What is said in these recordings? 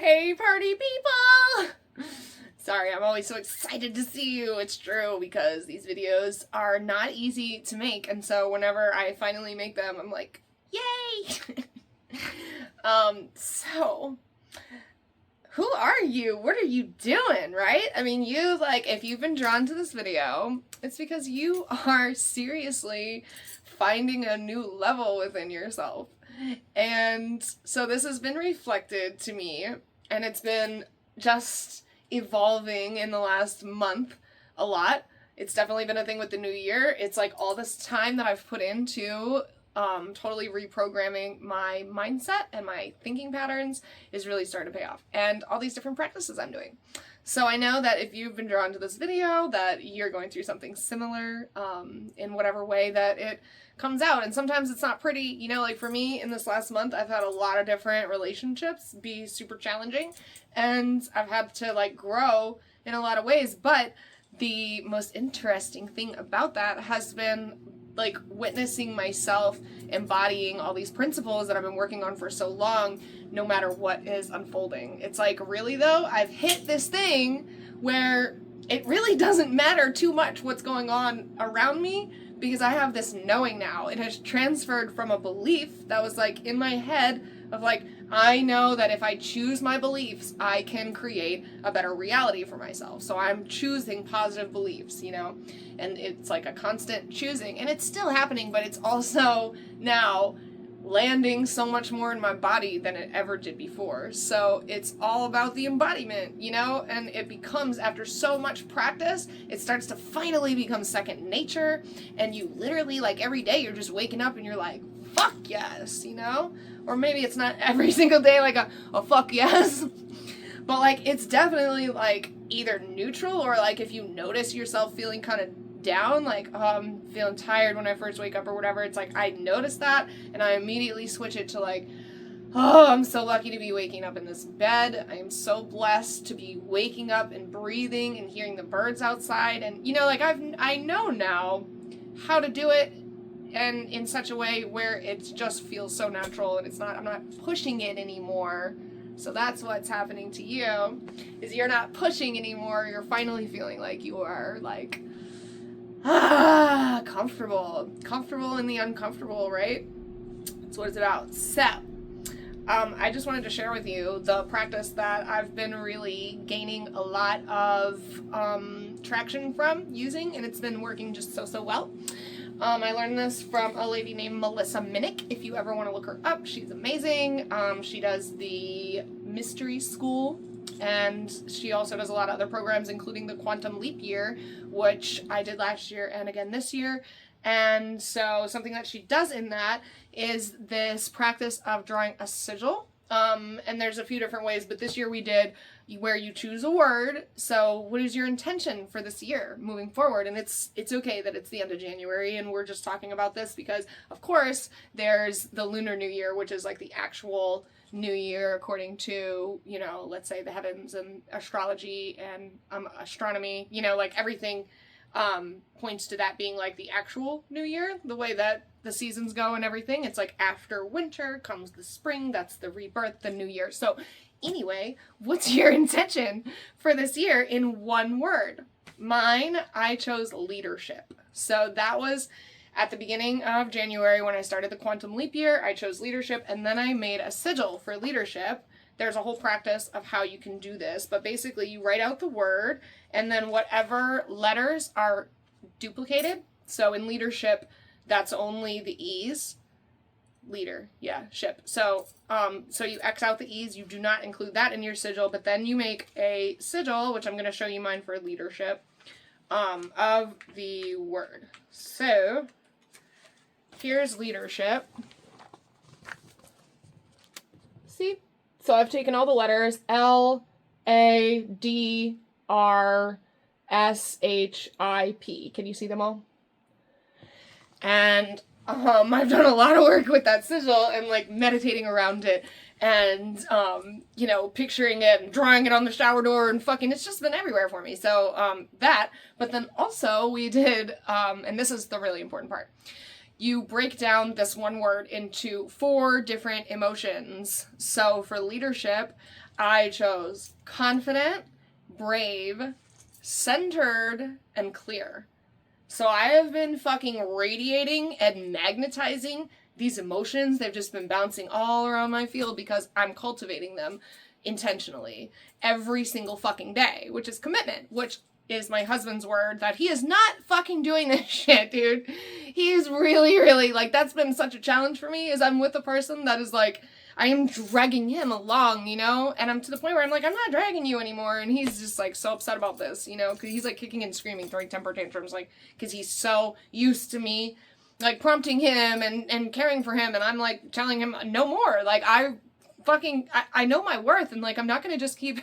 Hey party people! Sorry, I'm always so excited to see you. It's true, because these videos are not easy to make, and so whenever I finally make them, I'm like, yay! So, who are you? What are you doing, right? I mean, if you've been drawn to this video, it's because you are seriously finding a new level within yourself. And so this has been reflected to me, and it's been just evolving in the last month a lot. It's definitely been a thing with the new year. It's like all this time that I've put into totally reprogramming my mindset and my thinking patterns is really starting to pay off. And all these different practices I'm doing. So I know that if you've been drawn to this video, that you're going through something similar in whatever way that it comes out. And sometimes it's not pretty, you know, like for me in this last month, I've had a lot of different relationships be super challenging, and I've had to like grow in a lot of ways. But the most interesting thing about that has been like witnessing myself embodying all these principles that I've been working on for so long, no matter what is unfolding. It's like, really though, I've hit this thing where it really doesn't matter too much what's going on around me, because I have this knowing now. It has transferred from a belief that was like in my head of like, I know that if I choose my beliefs, I can create a better reality for myself. So I'm choosing positive beliefs, you know, and it's like a constant choosing, and it's still happening, but it's also now landing so much more in my body than it ever did before. So it's all about the embodiment, you know, and it becomes, after so much practice, it starts to finally become second nature, and you literally, like, every day you're just waking up and you're like, fuck yes, you know? Or maybe it's not every single day like a fuck yes, but like it's definitely like either neutral, or like if you notice yourself feeling kind of down, like, oh, I'm feeling tired when I first wake up or whatever, it's like I notice that and I immediately switch it to like, oh, I'm so lucky to be waking up in this bed. I am so blessed to be waking up and breathing and hearing the birds outside. And you know, like I know now how to do it, and in such a way where it just feels so natural, and I'm not pushing it anymore. So that's what's happening to you, is you're not pushing anymore. You're finally feeling like you are like, comfortable in the uncomfortable, right? That's what it's about. So, I just wanted to share with you the practice that I've been really gaining a lot of traction from using, and it's been working just so well. I learned this from a lady named Melissa Minnich. If you ever want to look her up, she's amazing. She does the Mystery School, and she also does a lot of other programs, including the Quantum Leap Year, which I did last year and again this year. And so something that she does in that is this practice of drawing a sigil. And there's a few different ways, but this year we did where you choose a word. So what is your intention for this year moving forward? And it's okay that it's the end of January and we're just talking about this because, of course, there's the Lunar New Year, which is like the actual new year according to, you know, let's say the heavens and astrology and astronomy, you know, like everything points to that being like the actual new year, the way that the seasons go and everything. It's like after winter comes the spring, that's the rebirth, the new year. So anyway, what's your intention for this year in one word? Mine, I chose leadership. So that was at the beginning of January when I started the Quantum Leap Year. I chose leadership, and then I made a sigil for leadership. There's a whole practice of how you can do this, but basically you write out the word, and then whatever letters are duplicated. So in leadership, that's only the E's. Leader, yeah, ship. So you X out the E's, you do not include that in your sigil, but then you make a sigil, which I'm going to show you mine for leadership, of the word. So here's leadership. See? So I've taken all the letters L, A, D, R, S, H, I, P. Can you see them all? And I've done a lot of work with that sigil and like meditating around it and, you know, picturing it and drawing it on the shower door and fucking, it's just been everywhere for me. So, that, but then also we did, and this is the really important part. you break down this one word into 4 different emotions. So for leadership, I chose confident, brave, centered, and clear. So I have been fucking radiating and magnetizing these emotions. They've just been bouncing all around my field because I'm cultivating them intentionally every single fucking day, which is commitment, which is my husband's word that he is not fucking doing this shit, dude. He is really, really, like, that's been such a challenge for me, is I'm with a person that is like, I am dragging him along, you know? And I'm to the point where I'm like, I'm not dragging you anymore. And he's just like so upset about this, you know? Because he's like kicking and screaming, throwing temper tantrums, like, because he's so used to me, like, prompting him and caring for him. And I'm like telling him no more. Like, I know my worth. And like, I'm not going to just keep...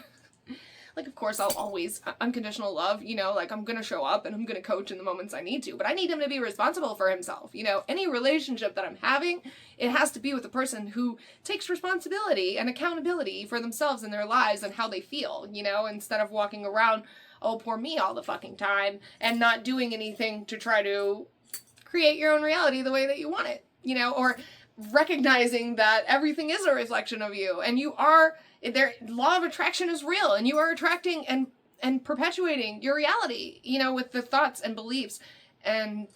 Like, of course, I'll always unconditional love, you know, like, I'm going to show up and I'm going to coach in the moments I need to, but I need him to be responsible for himself. You know, any relationship that I'm having, it has to be with a person who takes responsibility and accountability for themselves and their lives and how they feel, you know, instead of walking around, oh, poor me all the fucking time and not doing anything to try to create your own reality the way that you want it, you know, or recognizing that everything is a reflection of you and you are... Their law of attraction is real, and you are attracting and perpetuating your reality, you know, with the thoughts and beliefs and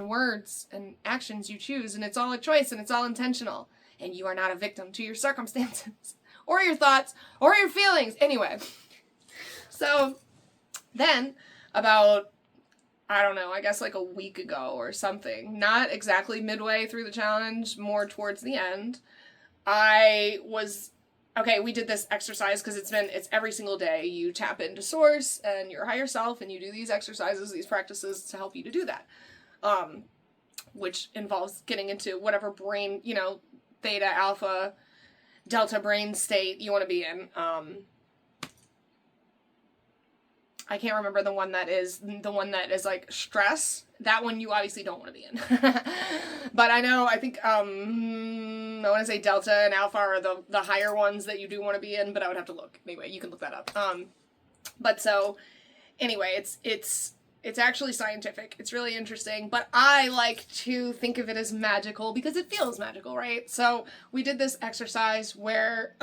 words and actions you choose, and it's all a choice and it's all intentional, and you are not a victim to your circumstances or your thoughts or your feelings. Anyway, so then about, I don't know, I guess like a week ago or something, not exactly midway through the challenge, more towards the end, okay, we did this exercise because it's every single day. You tap into source and your higher self and you do these exercises, these practices to help you to do that. Which involves getting into whatever brain, you know, theta, alpha, delta brain state you want to be in. I can't remember the one that is like stress. That one you obviously don't want to be in. But I think, I want to say delta and alpha are the higher ones that you do want to be in, but I would have to look. Anyway, you can look that up. But so, anyway, it's actually scientific. It's really interesting, but I like to think of it as magical because it feels magical, right? So we did this exercise where,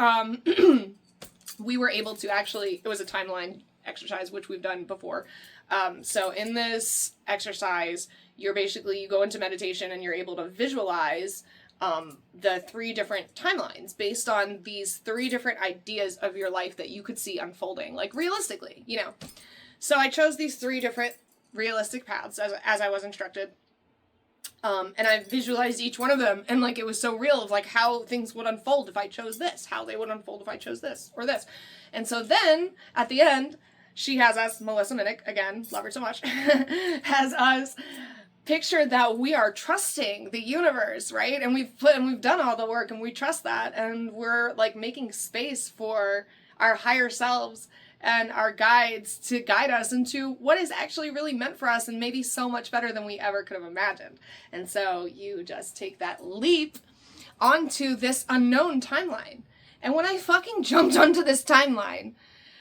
we were able to actually, it was a timeline exercise, which we've done before. So in this exercise, you go into meditation and you're able to visualize the 3 different timelines based on these 3 different ideas of your life that you could see unfolding, like realistically, you know. So I chose these 3 different realistic paths as I was instructed. And I visualized each one of them, and like it was so real of like how things would unfold if I chose this, how they would unfold if I chose this or this. And so then at the end, she has us, Melissa Minnich, again, love her so much, has us picture that we are trusting the universe, right? And we've done all the work and we trust that, and we're like making space for our higher selves and our guides to guide us into what is actually really meant for us and maybe so much better than we ever could have imagined. And so you just take that leap onto this unknown timeline. And when I fucking jumped onto this timeline,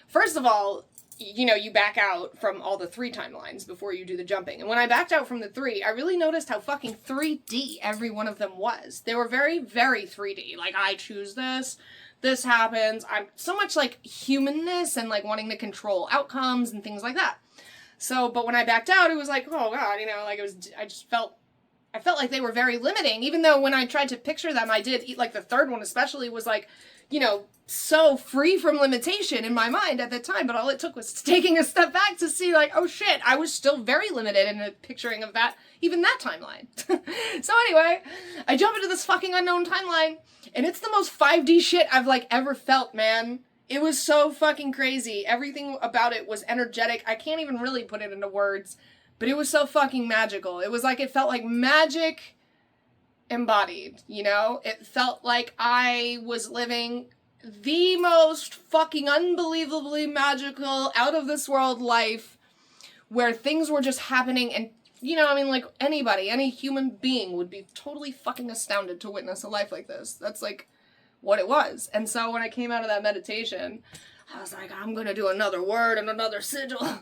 first of all, you know, you back out from all the 3 timelines before you do the jumping. And when I backed out from the 3, I really noticed how fucking 3D every one of them was. They were very, very 3D. Like, I choose this happens. I'm so much like humanness and like wanting to control outcomes and things like that. So, but when I backed out, it was like, oh God, you know, like I felt like they were very limiting, even though when I tried to picture them, I did, like the 3rd one especially was like, you know, so free from limitation in my mind at the time, but all it took was taking a step back to see like, oh shit, I was still very limited in the picturing of that, even that timeline. So anyway, I jump into this fucking unknown timeline, and it's the most 5D shit I've like ever felt, man. It was so fucking crazy. Everything about it was energetic. I can't even really put it into words, but it was so fucking magical. It was like, it felt like magic embodied, you know? It felt like I was living the most fucking unbelievably magical, out of this world life where things were just happening, and, you know, I mean, like, any human being would be totally fucking astounded to witness a life like this. That's like what it was. And so when I came out of that meditation, I was like, I'm gonna do another word and another sigil.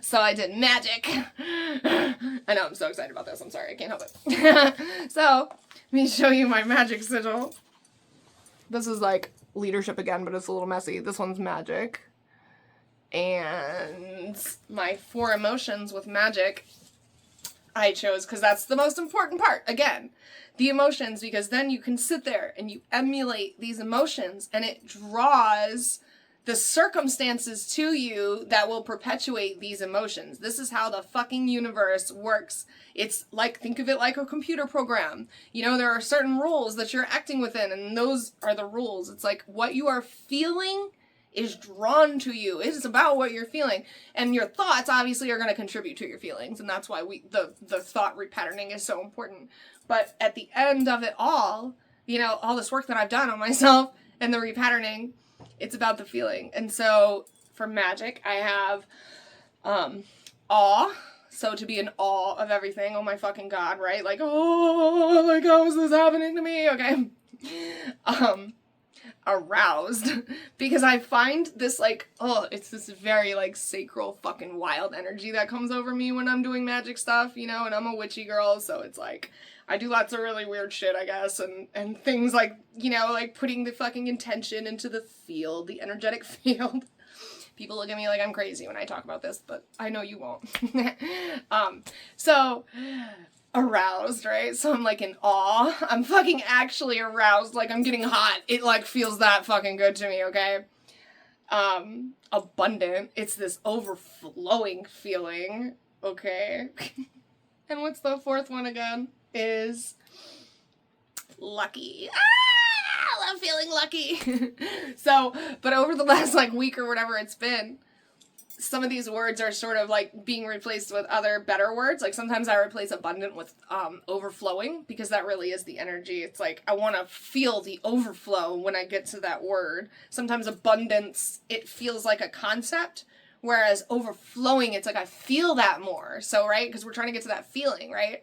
So I did magic. I know, I'm so excited about this. I'm sorry, I can't help it. So, let me show you my magic sigil. This is like leadership again, but it's a little messy. This one's magic. And my 4 emotions with magic I chose because that's the most important part. Again, the emotions, because then you can sit there and you emulate these emotions and it draws the circumstances to you that will perpetuate these emotions. This is how the fucking universe works. It's like, think of it like a computer program. You know, there are certain rules that you're acting within, and those are the rules. It's like what you are feeling is drawn to you. It is about what you're feeling. And your thoughts obviously are going to contribute to your feelings. And that's why the thought repatterning is so important. But at the end of it all, you know, all this work that I've done on myself and the repatterning, it's about the feeling. And so for magic, I have awe. So to be in awe of everything. Oh my fucking God, right? Like, oh, like, how is this happening to me? Okay. Aroused, because I find this like, oh, it's this very like sacral fucking wild energy that comes over me when I'm doing magic stuff, you know, and I'm a witchy girl, so it's like, I do lots of really weird shit, I guess, and things like, you know, like putting the fucking intention into the field, the energetic field. People look at me like I'm crazy when I talk about this, but I know you won't. So aroused, right? So I'm like in awe. I'm fucking actually aroused, like I'm getting hot. It like feels that fucking good to me, okay? Abundant. It's this overflowing feeling, okay? And what's the 4th one again? Is lucky. I love feeling lucky. So, but over the last like week or whatever it's been, some of these words are sort of like being replaced with other better words. Like sometimes I replace abundant with overflowing, because that really is the energy. It's like I want to feel the overflow when I get to that word. Sometimes abundance, it feels like a concept, whereas overflowing, it's like I feel that more. So, right? Because we're trying to get to that feeling, right?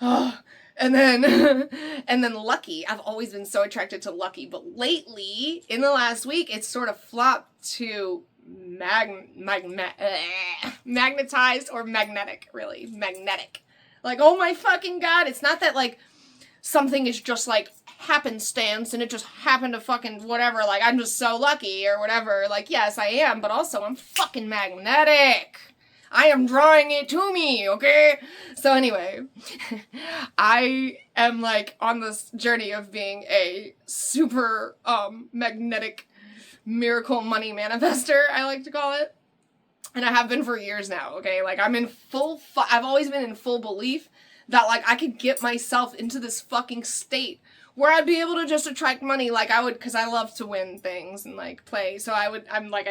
Oh, and then lucky. I've always been so attracted to lucky, but lately, in the last week, it's sort of flopped to magnetized or magnetic, really. Magnetic. Like, oh my fucking God, it's not that, like, something is just, like, happenstance and it just happened to fucking whatever, like, I'm just so lucky or whatever. Like, yes, I am, but also I'm fucking magnetic. I am drawing it to me, okay? So anyway, I am, like, on this journey of being a super, magnetic miracle money manifester, I like to call it. And I have been for years now, okay? Like, I'm in I've always been in full belief that, like, I could get myself into this fucking state where I'd be able to just attract money like I would, because I love to win things and, like, play. So I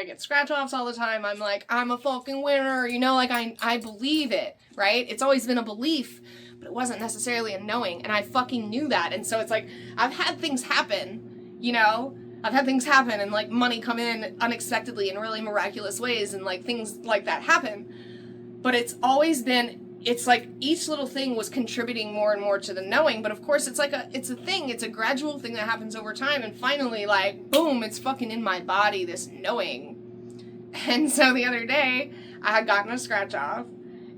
get scratch-offs all the time. I'm like, I'm a fucking winner, you know? Like, I believe it, right? It's always been a belief, but it wasn't necessarily a knowing, and I fucking knew that. And so it's like, I've had things happen, you know? I've had things happen and, like, money come in unexpectedly in really miraculous ways and, like, things like that happen. But it's always been, it's like each little thing was contributing more and more to the knowing. But of course, it's a thing. It's a gradual thing that happens over time. And finally, like, boom, it's fucking in my body, this knowing. And so the other day, I had gotten a scratch off.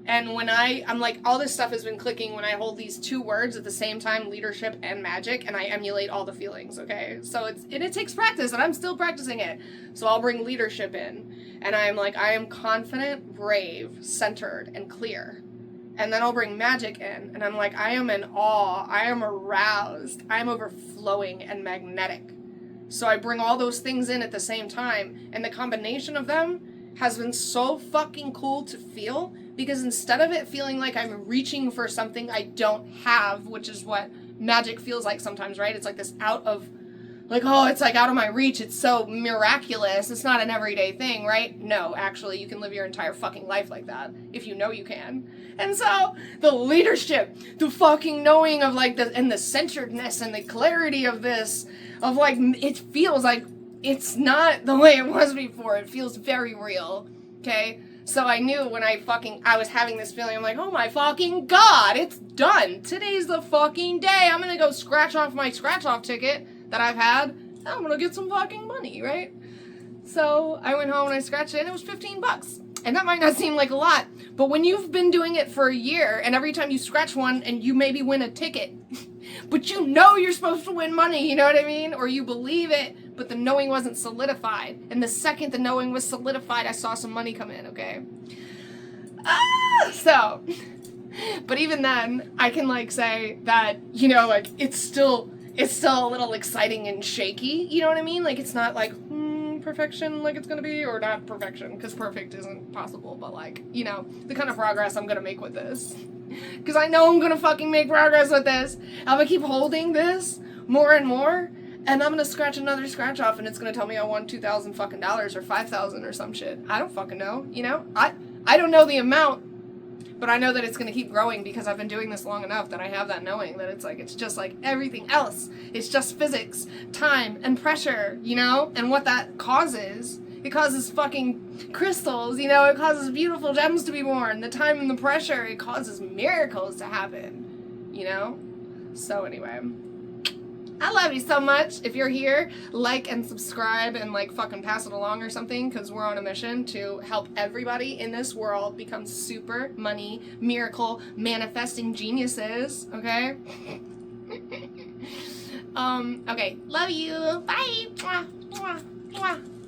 And when I'm like, all this stuff has been clicking when I hold these 2 words at the same time, leadership and magic, and I emulate all the feelings, okay? So it takes practice, and I'm still practicing it. So I'll bring leadership in, and I'm like, I am confident, brave, centered, and clear. And then I'll bring magic in, and I'm like, I am in awe, I am aroused, I am overflowing and magnetic. So I bring all those things in at the same time, and the combination of them has been so fucking cool to feel, because instead of it feeling like I'm reaching for something I don't have, which is what magic feels like sometimes, right? It's like this out of, like, oh, it's like out of my reach. It's so miraculous. It's not an everyday thing, right? No, actually, you can live your entire fucking life like that if you know you can. And so the leadership, the fucking knowing of, like, and the centeredness and the clarity of this, of, like, it feels like it's not the way it was before. It feels very real, okay? So I knew when I was having this feeling, I'm like, oh my fucking God, it's done. Today's the fucking day. I'm gonna go scratch off my scratch-off ticket that I've had, and I'm gonna get some fucking money, right? So I went home and I scratched it, and it was $15. And that might not seem like a lot, but when you've been doing it for a year and every time you scratch one and you maybe win a ticket, but you know you're supposed to win money, you know what I mean? Or you believe it, but the knowing wasn't solidified. And the second the knowing was solidified, I saw some money come in, okay? So, but even then, I can like say that, you know, like it's still a little exciting and shaky, you know what I mean? Like it's not like, perfection like it's gonna be, or not perfection, because perfect isn't possible, but like, you know, the kind of progress I'm gonna make with this. Because I know I'm gonna fucking make progress with this. I'm gonna keep holding this more and more, and I'm gonna scratch another scratch off, and it's gonna tell me I won $2,000 fucking dollars or $5,000 or some shit. I don't fucking know, you know? I don't know the amount, but I know that it's gonna keep growing because I've been doing this long enough that I have that knowing that it's like, it's just like everything else. It's just physics, time, and pressure, you know? And what that causes, it causes fucking crystals, you know? It causes beautiful gems to be born. The time and the pressure, it causes miracles to happen, you know? So anyway, I love you so much. If you're here, like and subscribe and like fucking pass it along or something, because we're on a mission to help everybody in this world become super money miracle manifesting geniuses, okay? Okay, love you. Bye. Mwah, mwah, mwah.